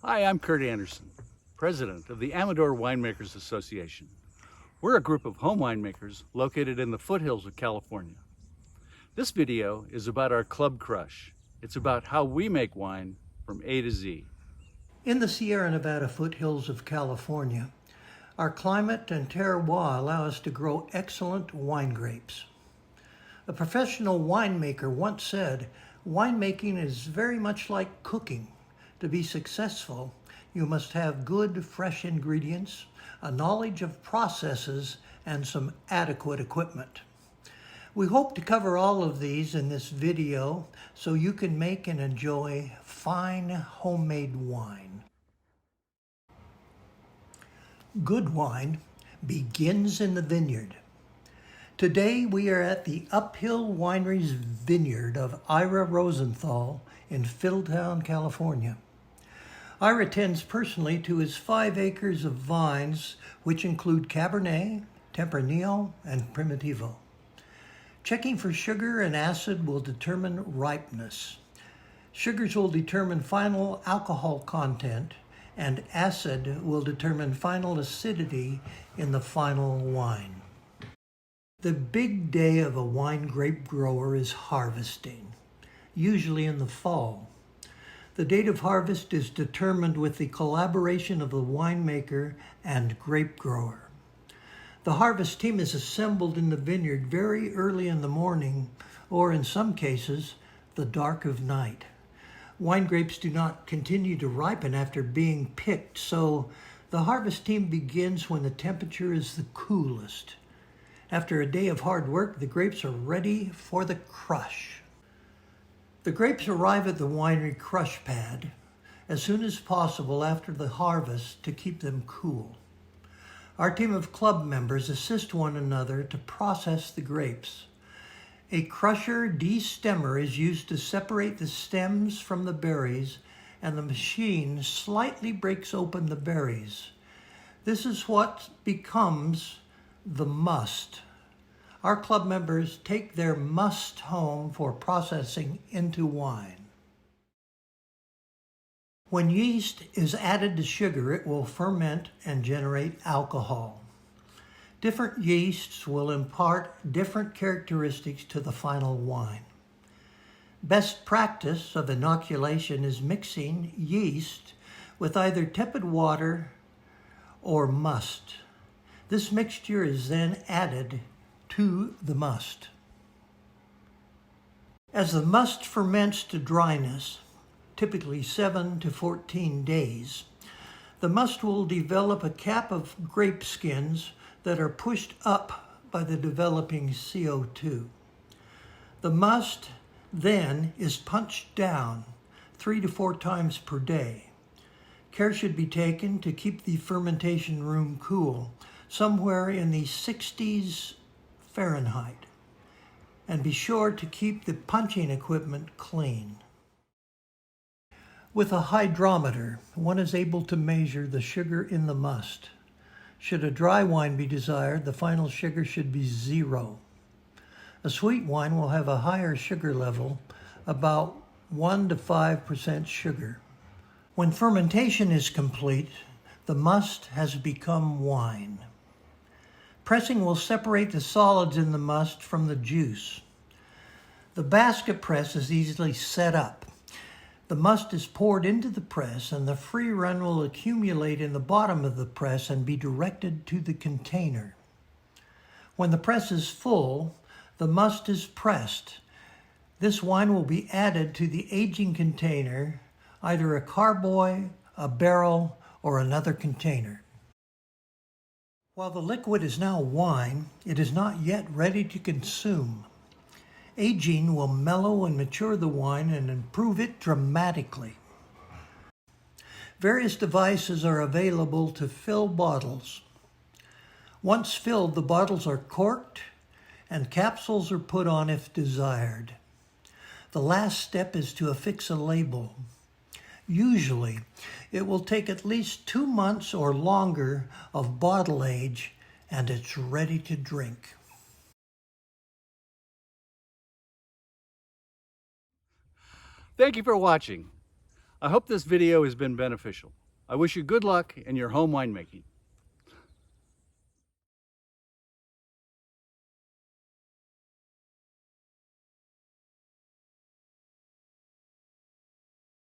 Hi, I'm Kurt Anderson, President of the Amador Winemakers Association. We're a group of home winemakers located in the foothills of California. This video is about our Club Crush. It's about how we make wine from A to Z. In the Sierra Nevada foothills of California, our climate and terroir allow us to grow excellent wine grapes. A professional winemaker once said, "Winemaking is very much like cooking. To be successful, you must have good, fresh ingredients, a knowledge of processes, and some adequate equipment." We hope to cover all of these in this video so you can make and enjoy fine homemade wine. Good wine begins in the vineyard. Today we are at the Uphill Winery's vineyard of Ira Rosenthal in Fiddletown, California. Ira tends personally to his 5 acres of vines, which include Cabernet, Tempranillo, and Primitivo. Checking for sugar and acid will determine ripeness. Sugars will determine final alcohol content, and acid will determine final acidity in the final wine. The big day of a wine grape grower is harvesting, usually in the fall. The date of harvest is determined with the collaboration of the winemaker and grape grower. The harvest team is assembled in the vineyard very early in the morning, or in some cases, the dark of night. Wine grapes do not continue to ripen after being picked, so the harvest team begins when the temperature is the coolest. After a day of hard work, the grapes are ready for the crush. The grapes arrive at the winery crush pad as soon as possible after the harvest to keep them cool. Our team of club members assist one another to process the grapes. A crusher destemmer is used to separate the stems from the berries, and the machine slightly breaks open the berries. This is what becomes the must. Our club members take their must home for processing into wine. When yeast is added to sugar, it will ferment and generate alcohol. Different yeasts will impart different characteristics to the final wine. Best practice of inoculation is mixing yeast with either tepid water or must. This mixture is then added to the must. As the must ferments to dryness, typically 7 to 14 days, the must will develop a cap of grape skins that are pushed up by the developing CO2. The must then is punched down 3 to 4 times per day. Care should be taken to keep the fermentation room cool, somewhere in the 60s Fahrenheit, and be sure to keep the punching equipment clean. With a hydrometer, one is able to measure the sugar in the must. Should a dry wine be desired, the final sugar should be 0. A sweet wine will have a higher sugar level, about 1 to 5% sugar. When fermentation is complete, the must has become wine. Pressing will separate the solids in the must from the juice. The basket press is easily set up. The must is poured into the press, and the free run will accumulate in the bottom of the press and be directed to the container. When the press is full, the must is pressed. This wine will be added to the aging container, either a carboy, a barrel, or another container. While the liquid is now wine, it is not yet ready to consume. Aging will mellow and mature the wine and improve it dramatically. Various devices are available to fill bottles. Once filled, the bottles are corked and capsules are put on if desired. The last step is to affix a label. Usually, it will take at least 2 months or longer of bottle age, and it's ready to drink. Thank you for watching. I hope this video has been beneficial. I wish you good luck in your home winemaking.